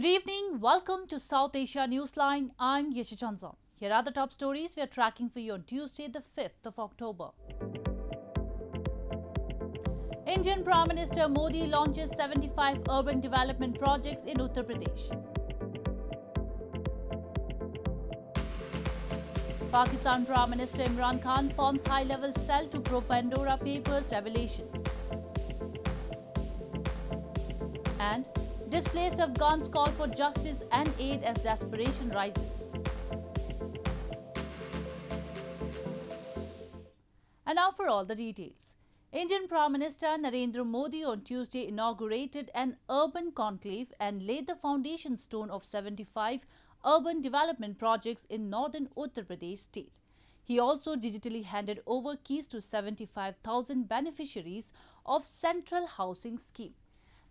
Good evening. Welcome to South Asia Newsline. I'm Yeshichanzon. Here are the top stories we are tracking for you on Tuesday, the 5th of October. Indian Prime Minister Modi launches 75 urban development projects in Uttar Pradesh. Pakistan Prime Minister Imran Khan forms high-level cell to probe Pandora Papers revelations. And displaced Afghans call for justice and aid as desperation rises. And now for all the details. Indian Prime Minister Narendra Modi on Tuesday inaugurated an urban conclave and laid the foundation stone of 75 urban development projects in northern Uttar Pradesh state. He also digitally handed over keys to 75,000 beneficiaries of Central Housing Scheme.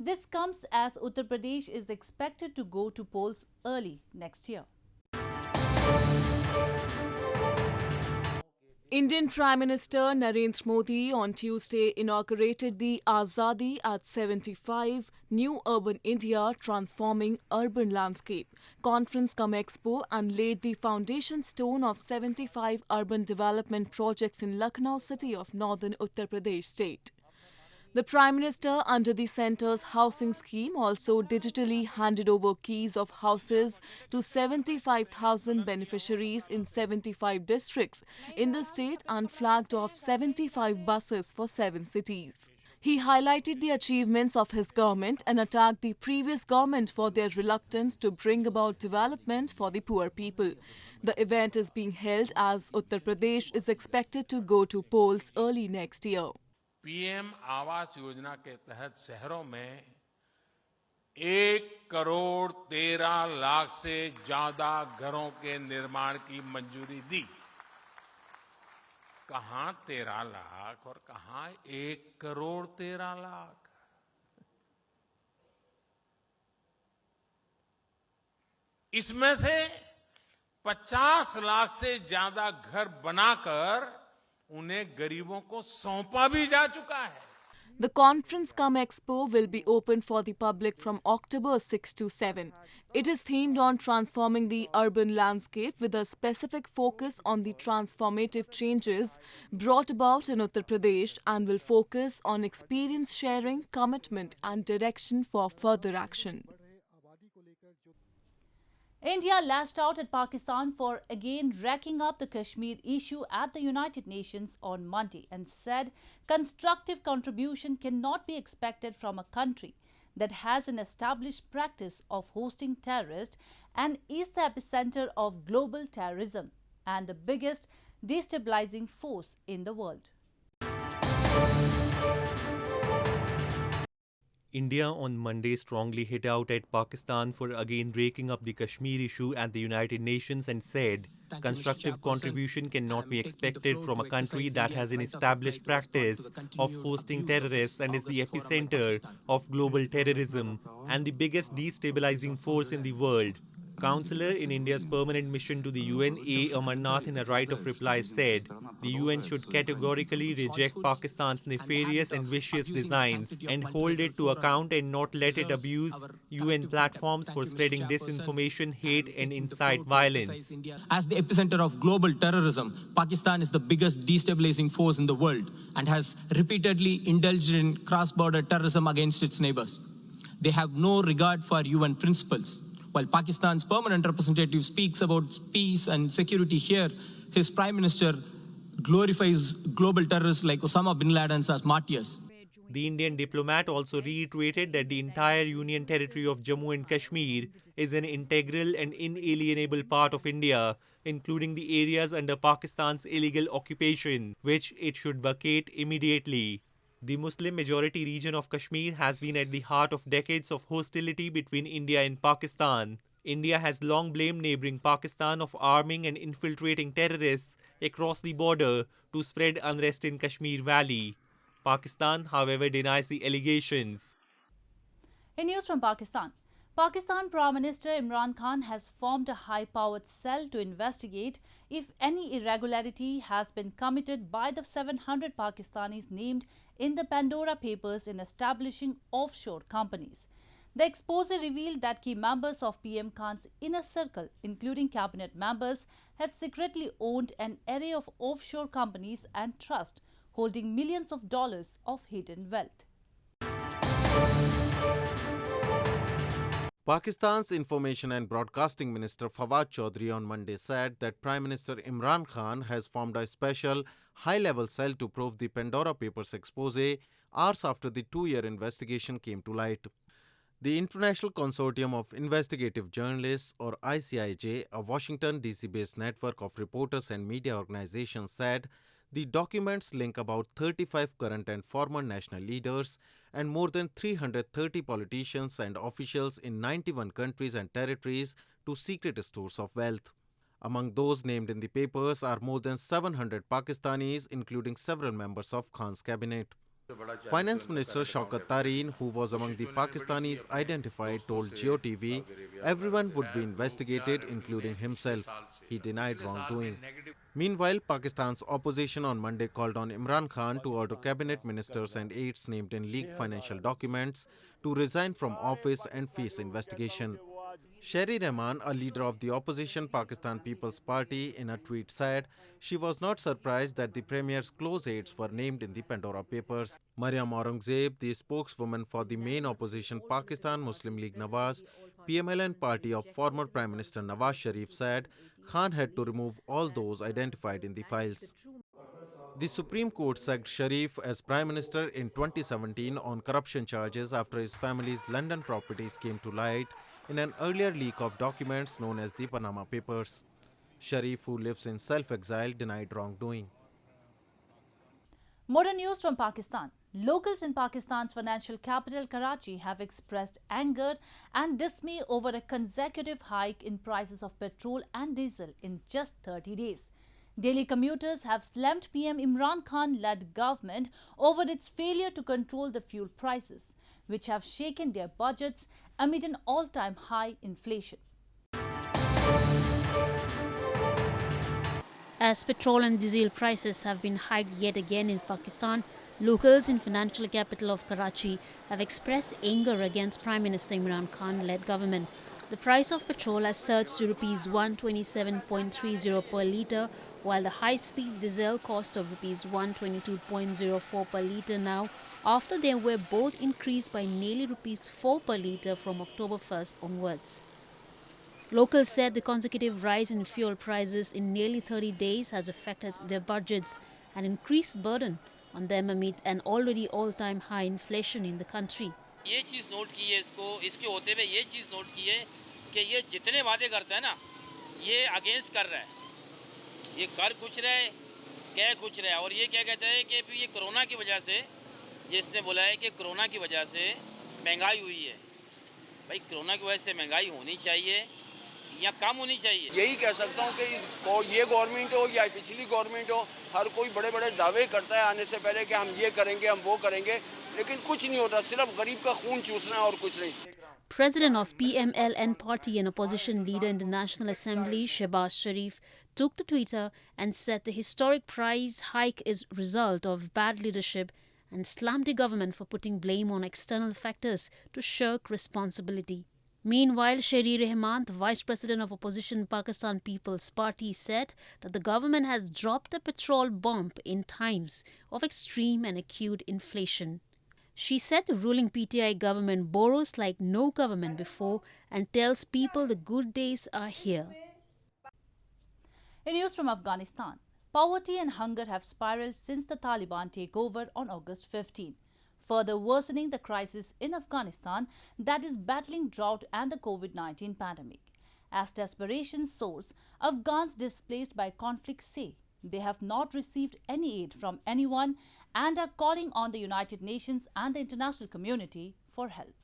This comes as Uttar Pradesh is expected to go to polls early next year. Indian Prime Minister Narendra Modi on Tuesday inaugurated the Azadi at 75 New Urban India Transforming Urban Landscape Conference cum Expo and laid the foundation stone of 75 urban development projects in Lucknow city of northern Uttar Pradesh state. The Prime Minister, under the centre's housing scheme, also digitally handed over keys of houses to 75,000 beneficiaries in 75 districts in the state and flagged off 75 buses for 7 cities. He highlighted the achievements of his government and attacked the previous government for their reluctance to bring about development for the poor people. The event is being held as Uttar Pradesh is expected to go to polls early next year. PM Awas Yojana के तहत शहरों में 1,13,00,000 से ज्यादा घरों के निर्माण की मंजूरी दी। कहां 13 लाख और कहां 1,13,00,000। इसमें से 50 लाख से ज्यादा घर बनाकर उन्हें गरीबों को सौंपा भी जा चुका है। The conference cum expo will be open for the public from October 6 to 7. It is themed on transforming the urban landscape with a specific focus on the transformative changes brought about in Uttar Pradesh and will focus on experience sharing, commitment and direction for further action. India lashed out at Pakistan for again racking up the Kashmir issue at the United Nations on Monday and said constructive contribution cannot be expected from a country that has an established practice of hosting terrorists and is the epicenter of global terrorism and the biggest destabilizing force in the world. India on Monday strongly hit out at Pakistan for again raking up the Kashmir issue at the United Nations and said constructive contribution cannot be expected from a country that has an established practice of hosting terrorists and is the epicenter of global terrorism and the biggest destabilizing force in the world. Counselor in India's permanent mission to the UN, A. Amarnath, in a right of reply said the UN should categorically reject Pakistan's nefarious and vicious designs and hold it to account and not let it abuse UN platforms for spreading disinformation, hate and incite violence. As the epicenter of global terrorism, Pakistan is the biggest destabilizing force in the world and has repeatedly indulged in cross-border terrorism against its neighbors. They have no regard for UN principles. While Pakistan's permanent representative speaks about peace and security here, his Prime Minister glorifies global terrorists like Osama bin Laden as martyrs. The Indian diplomat also reiterated that the entire Union territory of Jammu and Kashmir is an integral and inalienable part of India, including the areas under Pakistan's illegal occupation, which it should vacate immediately. The Muslim-majority region of Kashmir has been at the heart of decades of hostility between India and Pakistan. India has long blamed neighbouring Pakistan of arming and infiltrating terrorists across the border to spread unrest in Kashmir Valley. Pakistan, however, denies the allegations. In news from Pakistan, Pakistan Prime Minister Imran Khan has formed a high-powered cell to investigate if any irregularity has been committed by the 700 Pakistanis named in the Pandora Papers in establishing offshore companies. The expose revealed that key members of PM Khan's inner circle, including cabinet members, have secretly owned an array of offshore companies and trusts holding millions of dollars of hidden wealth. Pakistan's Information and Broadcasting Minister Fawad Chaudhry on Monday said that Prime Minister Imran Khan has formed a special high-level cell to probe the Pandora Papers expose hours after the two-year investigation came to light. The International Consortium of Investigative Journalists, or ICIJ, a Washington, D.C.-based network of reporters and media organizations, said the documents link about 35 current and former national leaders and more than 330 politicians and officials in 91 countries and territories to secret stores of wealth. Among those named in the papers are more than 700 Pakistanis, including several members of Khan's cabinet. Finance Minister Shaukat Tareen, who was among the Pakistanis identified, told GeoTV everyone would be investigated, including himself. He denied wrongdoing. Meanwhile, Pakistan's opposition on Monday called on Imran Khan to order cabinet ministers and aides named in leaked financial documents to resign from office and face investigation. Sherry Rahman, a leader of the opposition Pakistan People's Party, in a tweet said she was not surprised that the Premier's close aides were named in the Pandora Papers. Maryam Aurangzeb, the spokeswoman for the main opposition Pakistan Muslim League Nawaz, PMLN party of former Prime Minister Nawaz Sharif, said Khan had to remove all those identified in the files. The Supreme Court sacked Sharif as Prime Minister in 2017 on corruption charges after his family's London properties came to light in an earlier leak of documents known as the Panama Papers. Sharif, who lives in self-exile, denied wrongdoing. Modern news from Pakistan. Locals in Pakistan's financial capital Karachi have expressed anger and dismay over a consecutive hike in prices of petrol and diesel in just 30 days. Daily commuters have slammed PM Imran Khan-led government over its failure to control the fuel prices, which have shaken their budgets amid an all-time high inflation. As petrol and diesel prices have been hiked yet again in Pakistan, locals in financial capital of Karachi have expressed anger against Prime Minister Imran Khan-led government. The price of petrol has surged to Rs 127.30 per litre, while the high-speed diesel cost of Rs 122.04 per litre now, after they were both increased by nearly Rs 4 per litre from October 1st onwards. Locals said the consecutive rise in fuel prices in nearly 30 days has affected their budgets and increased burden on them amid an already all-time high inflation in the country. ये चीज़ note की है इसके होते हुए ये चीज़ note की है कि ये जितने वादे करता है ना ये अगेंस्ट कर रहा है, ये कर कुछ रहा है, कह कुछ रहा है, और ये क्या कहता है कि ये कोरोना की वजह से, ये इसने बोला है कि कोरोना की वजह से महंगाई हुई है। भाई कोरोना की वजह से महंगाई होनी चाहिए या कम होनी चाहिए? यही कह सकता हूँ कि ये गवर्नमेंट हो या पिछली गवर्नमेंट हो, हर कोई बड़े बड़े दावे करता है आने से पहले कि हम ये करेंगे, हम वो करेंगे, लेकिन कुछ नहीं होता, सिर्फ गरीब का खून चूसना है और कुछ नहीं. President of PMLN party and opposition leader in the National Assembly, Shehbaz Sharif, took to Twitter and said the historic price hike is a result of bad leadership and slammed the government for putting blame on external factors to shirk responsibility. Meanwhile, Sherry Rahman, the Vice President of opposition Pakistan People's Party, said that the government has dropped a petrol bomb in times of extreme and acute inflation. She said the ruling PTI government borrows like no government before and tells people the good days are here. In news from Afghanistan, poverty and hunger have spiraled since the Taliban takeover on August 15, further worsening the crisis in Afghanistan that is battling drought and the COVID-19 pandemic. As desperation soars, Afghans displaced by conflict say they have not received any aid from anyone and are calling on the United Nations and the international community for help.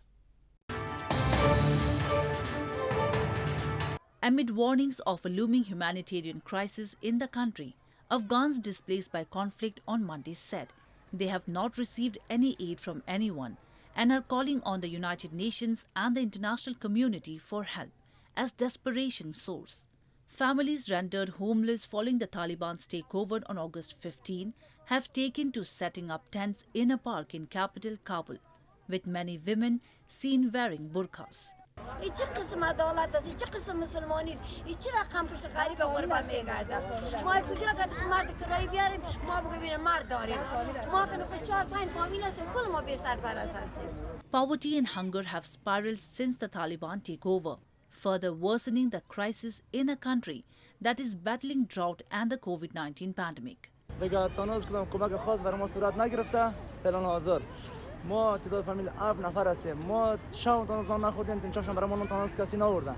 Amid warnings of a looming humanitarian crisis in the country, Afghans displaced by conflict on Monday said they have not received any aid from anyone and are calling on the United Nations and the international community for help as desperation soars. Families rendered homeless following the Taliban's takeover on August 15 have taken to setting up tents in a park in capital Kabul. with many women seen wearing burqas. Poverty and hunger have spiraled since the Taliban takeover, further worsening the crisis in a country that is battling drought and the COVID-19 pandemic. ما تعداد فامیل 7 نفر هستیم. ما شام تانوز نان نخوردیم، تین چاشم برامون تانوز کسی نآوردن.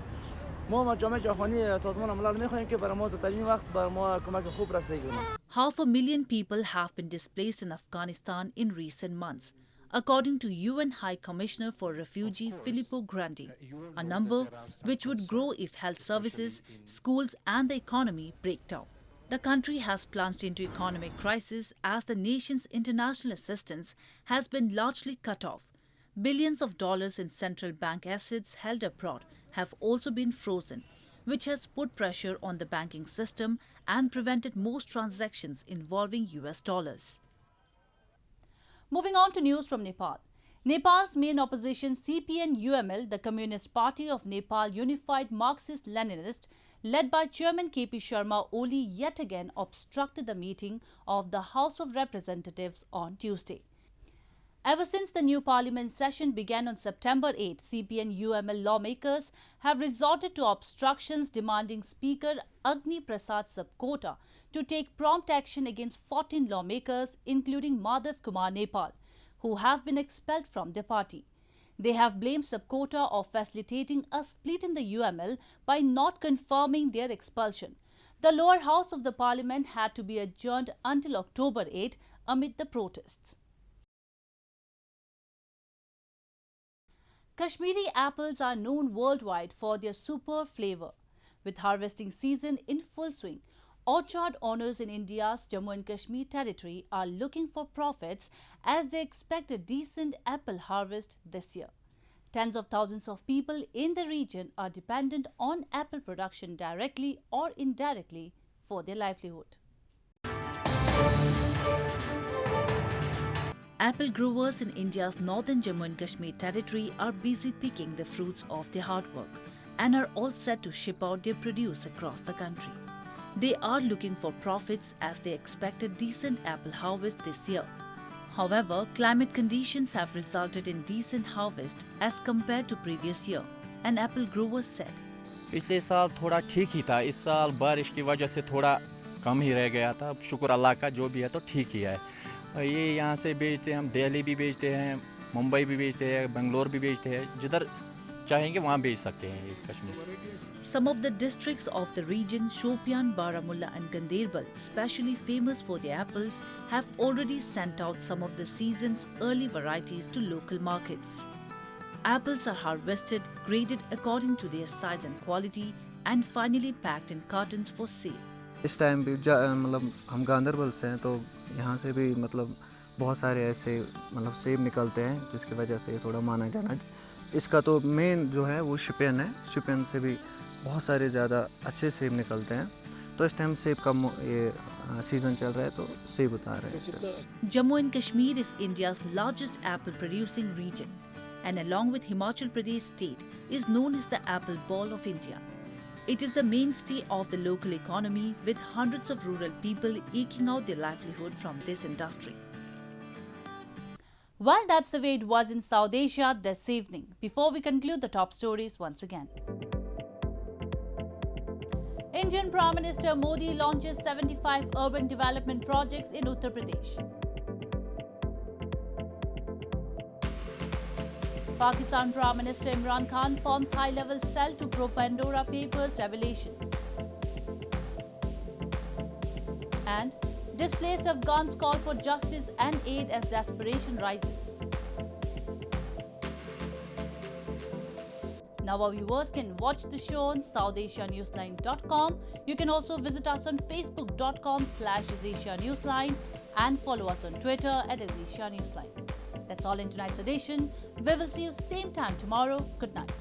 ما جامعه جهانی سازمان ملل می‌خوایم که برای ما زودترین وقت برای ما کمک خوب رسیدگی کنه. 500,000 people have been displaced in Afghanistan in recent months, according to UN High Commissioner for Refugee Filippo Grandi, a number which would grow if health services, schools and the economy break down. The country has plunged into economic crisis as the nation's international assistance has been largely cut off. Billions of dollars in central bank assets held abroad have also been frozen, which has put pressure on the banking system and prevented most transactions involving US dollars. Moving on to news from Nepal. Nepal's main opposition CPN-UML, the Communist Party of Nepal Unified Marxist-Leninist, led by Chairman KP Sharma Oli, yet again obstructed the meeting of the House of Representatives on Tuesday. Ever since the new parliament session began on September 8, CPN-UML lawmakers have resorted to obstructions demanding Speaker Agni Prasad Sapkota to take prompt action against 14 lawmakers, including Madhav Kumar Nepal, who have been expelled from the party. They have blamed Sapkota of facilitating a split in the UML by not confirming their expulsion. The lower house of the parliament had to be adjourned until October 8 amid the protests. Kashmiri apples are known worldwide for their superb flavor. With harvesting season in full swing, orchard owners in India's Jammu and Kashmir territory are looking for profits as they expect a decent apple harvest this year. Tens of thousands of people in the region are dependent on apple production directly or indirectly for their livelihood. Apple growers in India's northern Jammu and Kashmir territory are busy picking the fruits of their hard work and are all set to ship out their produce across the country. They are looking for profits as they expect a decent apple harvest this year. However, climate conditions have resulted in decent harvest as compared to previous year, an apple grower said. पिछले साल थोड़ा ठीक ही था, इस साल बारिश की वजह से थोड़ा कम ही रह गया था। शुक्र अल्लाह का, जो भी है तो ठीक ही है। ये यहाँ से बेचते हैं, हम दिल्ली भी बेचते हैं, मुंबई भी बेचते हैं, बेंगलोर भी बेचते हैं, जिधर चाहेंगे वहाँ बेच सकते हैं Kashmir. Some of the districts of the region, Shopian, Baramulla and Ganderbal, especially famous for their apples, have already sent out some of the season's early varieties to local markets. Apples are harvested, graded according to their size and quality, and finally packed in cartons for sale. इस time भी मतलब हम गांधरबल से हैं, तो यहाँ से भी मतलब बहुत सारे ऐसे मतलब सेब निकलते हैं, जिसकी वजह से ये थोड़ा माना जाना। इसका तो मेन जो है वो शिपियन है, शिपियन से भी बहुत सारे ज़्यादा अच्छे सेब निकलते हैं। तो इस टाइम सेब का ये सीजन चल रहा है, तो सेब उतार रहे हैं। Jammu and Kashmir is India's largest apple producing region, and along with Himachal Pradesh state is known as the apple ball of India. It is the mainstay of the local economy, with hundreds of rural people eking out their livelihood from this industry. Well, that's the way it was in South Asia this evening. Before we conclude the top stories once again. Indian Prime Minister Modi launches 75 urban development projects in Uttar Pradesh. Pakistan Prime Minister Imran Khan forms high-level cell to probe Pandora Papers revelations. And displaced Afghans call for justice and aid as desperation rises. Now our viewers can watch the show on SouthAsiaNewsline.com. You can also visit us on Facebook.com/AsAsiaNewsline and follow us on Twitter @AsAsiaNewsline. That's all in tonight's edition. We will see you same time tomorrow. Good night.